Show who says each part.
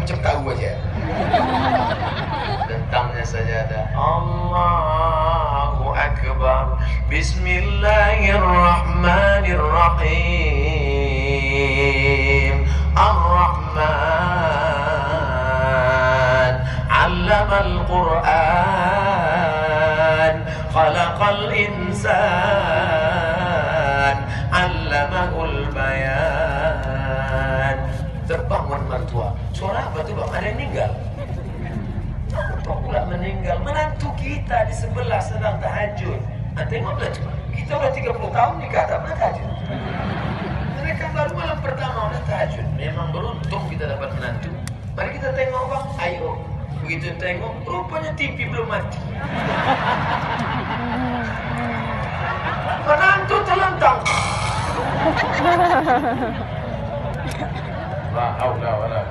Speaker 1: macam tahu aja. Tentangnya sajadah. Allahu Akbar. Bismillahirrahmanirrahim. Ar-Rahman 'allamal Qur'an, khalaqal insan, 'allamahul bayan. Terbangun mertua. Suara apa tuh bang? Ada yang meninggal? Kok pula meninggal? Menantu kita di sebelah sedang tahajud. Tengoklah cuma. Kita udah 30 tahun nikah tak pernah tahajud. Mereka baru malam pertama udah tahajud. Memang beruntung kita dapat menantu. Mari kita tengok bang. Ayo. Begitu tengok, rupanya TV belum mati. Menantu terlentang. La haula wala